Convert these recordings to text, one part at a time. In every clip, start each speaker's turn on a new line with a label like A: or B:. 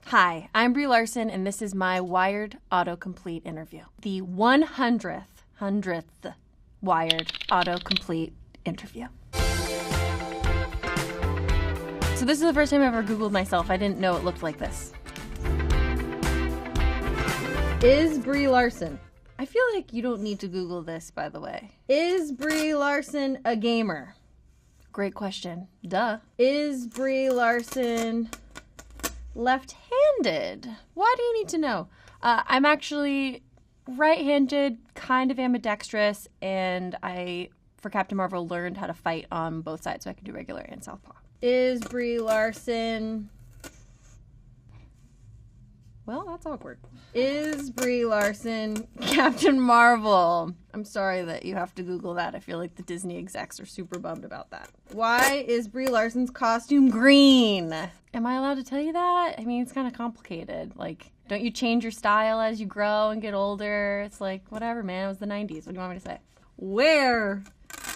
A: Hi, I'm Brie Larson, and this is my Wired Autocomplete interview. The 100th Wired Autocomplete interview. So this is the first time I've ever Googled myself. I didn't know it looked like this. Is Brie Larson? I feel like you don't need to Google this, by the way. Is Brie Larson a gamer? Great question. Duh. Is Brie Larson left-handed? Why do you need to know? I'm actually right-handed, kind of ambidextrous, and I, for Captain Marvel, learned how to fight on both sides so I can do regular and southpaw. Is Brie Larson... Well, that's awkward. Is Brie Larson Captain Marvel? I'm sorry that you have to Google that. I feel like the Disney execs are super bummed about that. Why is Brie Larson's costume green? Am I allowed to tell you that? I mean, it's kind of complicated. Like, don't you change your style as you grow and get older? It's like, whatever, man. It was the 90s. What do you want me to say? Where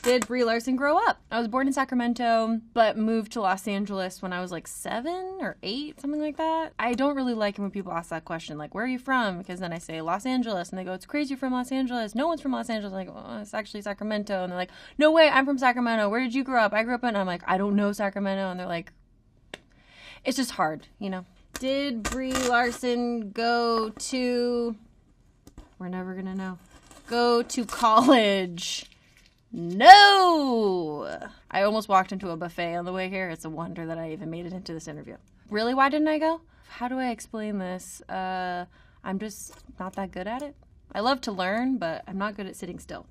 A: did Brie Larson grow up? I was born in Sacramento, but moved to Los Angeles when I was like 7 or 8, something like that. I don't really like it when people ask that question, like, where are you from? Because then I say Los Angeles, and they go, it's crazy you're from Los Angeles. No one's from Los Angeles. I'm like, oh, it's actually Sacramento. And they're like, no way, I'm from Sacramento. Where did you grow up? I grew up in, I'm like, I don't know Sacramento. And they're like, it's just hard, you know? Did Brie Larson go to, we're never gonna know, go to college? No! I almost walked into a buffet on the way here. It's a wonder that I even made it into this interview. Really, why didn't I go? How do I explain this? I'm just not that good at it. I love to learn, but I'm not good at sitting still.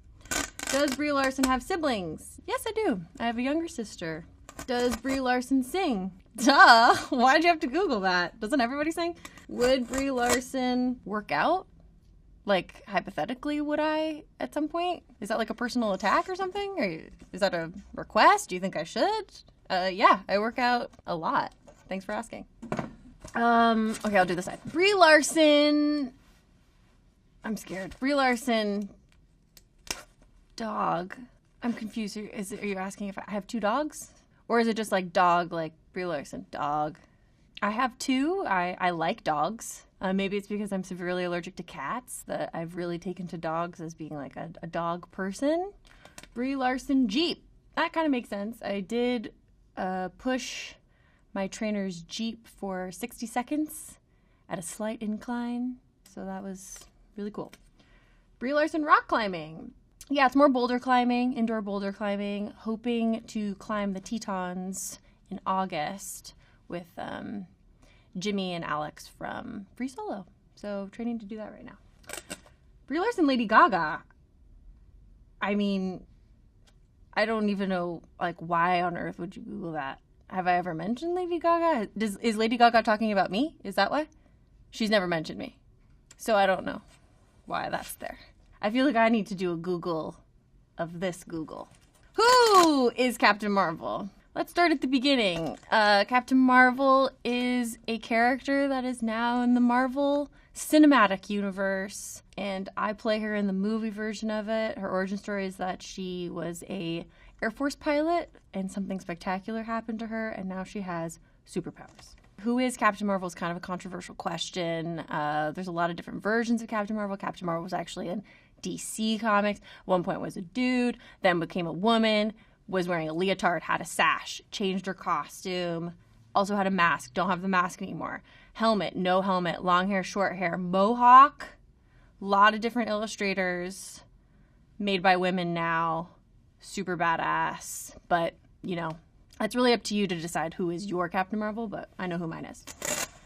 A: Does Brie Larson have siblings? Yes, I do. I have a younger sister. Does Brie Larson sing? Duh! Why'd you have to Google that? Doesn't everybody sing? Would Brie Larson work out? Like, hypothetically, would I at some point? Is that like a personal attack or something? Or is that a request? Do you think I should? Yeah, I work out a lot. Thanks for asking. Okay, I'll do this side. Brie Larson. I'm scared. Brie Larson. Dog. I'm confused. Are you asking if I have 2 dogs? Or is it just like dog, like Brie Larson? Dog. I have 2. I like dogs. Maybe it's because I'm severely allergic to cats that I've really taken to dogs as being like a dog person. Brie Larson Jeep. That kind of makes sense. I did push my trainer's Jeep for 60 seconds at a slight incline. So that was really cool. Brie Larson rock climbing. Yeah, it's more boulder climbing, indoor boulder climbing. Hoping to climb the Tetons in August with Jimmy and Alex from Free Solo. So training to do that right now. Brie Larson, Lady Gaga. I mean, I don't even know, like, why on earth would you Google that? Have I ever mentioned Lady Gaga? Is Lady Gaga talking about me? Is that why? She's never mentioned me. So I don't know why that's there. I feel like I need to do a Google of this Google. Who is Captain Marvel? Let's start at the beginning. Captain Marvel is a character that is now in the Marvel Cinematic Universe, and I play her in the movie version of it. Her origin story is that she was a Air Force pilot, and something spectacular happened to her, and now she has superpowers. Who is Captain Marvel is kind of a controversial question. There's a lot of different versions of Captain Marvel. Captain Marvel was actually in DC Comics. At one point was a dude, then became a woman, was wearing a leotard, had a sash, changed her costume, also had a mask, don't have the mask anymore. Helmet, no helmet, long hair, short hair, mohawk, a lot of different illustrators, made by women now, super badass, but, you know, it's really up to you to decide who is your Captain Marvel, but I know who mine is.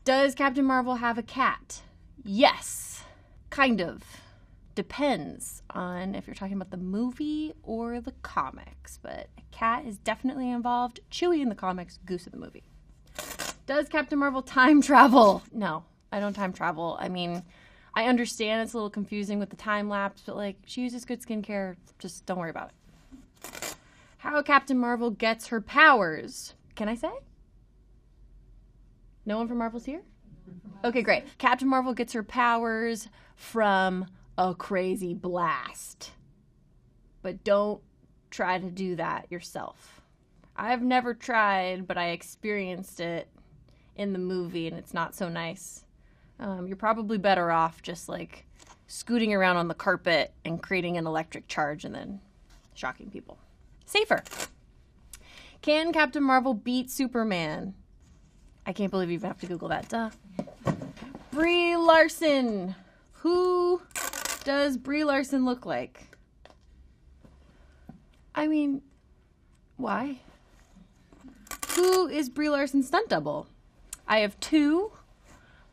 A: Does Captain Marvel have a cat? Yes, kind of. Depends on if you're talking about the movie or the comics, but a cat is definitely involved. Chewie in the comics, Goose in the movie. Does Captain Marvel time travel? No, I don't time travel. I mean, I understand it's a little confusing with the time lapse, but like, she uses good skincare. Just don't worry about it. How Captain Marvel gets her powers. Can I say? No one from Marvel's here? Okay, great. Captain Marvel gets her powers from a crazy blast. But don't try to do that yourself. I've never tried, but I experienced it in the movie, and it's not so nice. You're probably better off just like scooting around on the carpet and creating an electric charge and then shocking people. Safer. Can Captain Marvel beat Superman? I can't believe you even have to Google that. Duh. Brie Larson. Who does Brie Larson look like? I mean, why? Who is Brie Larson's stunt double? I have two,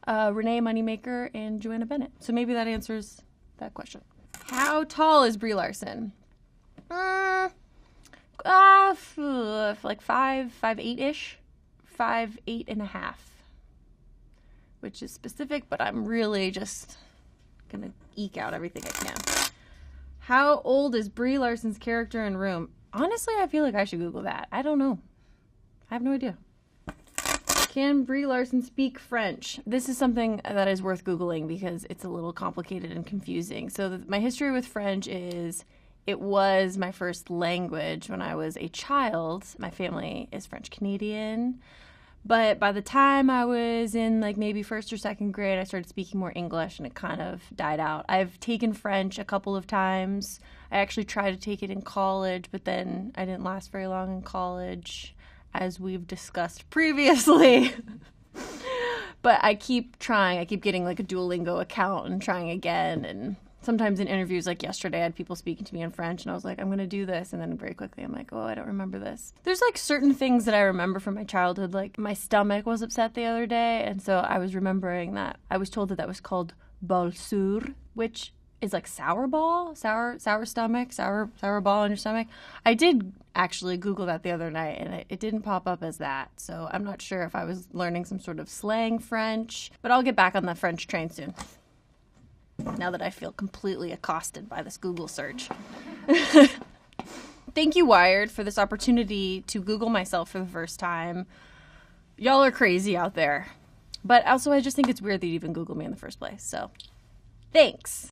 A: Renee Moneymaker and Joanna Bennett. So maybe that answers that question. How tall is Brie Larson? Like 5'8"-ish. 5'8.5", which is specific, but I'm really just gonna eke out everything I can. How old is Brie Larson's character in Room? Honestly, I feel like I should Google that. I don't know. I have no idea. Can Brie Larson speak French? This is something that is worth Googling because it's a little complicated and confusing. So my history with French is it was my first language when I was a child. My family is French Canadian. But by the time I was in like maybe first or second grade, I started speaking more English and it kind of died out. I've taken French a couple of times. I actually tried to take it in college, but then I didn't last very long in college, as we've discussed previously. But I keep trying. I keep getting like a Duolingo account and trying again. And sometimes in interviews, like yesterday, I had people speaking to me in French, and I was like, I'm going to do this. And then very quickly, I'm like, oh, I don't remember this. There's like certain things that I remember from my childhood. Like my stomach was upset the other day, and so I was remembering that. I was told that that was called balsur, which is like sour ball, sour stomach, sour ball in your stomach. I did actually Google that the other night, and it didn't pop up as that. So I'm not sure if I was learning some sort of slang French, but I'll get back on the French train soon. Now that I feel completely accosted by this Google search. Thank you, Wired, for this opportunity to Google myself for the first time. Y'all are crazy out there. But also, I just think it's weird that you even Googled me in the first place. So, thanks.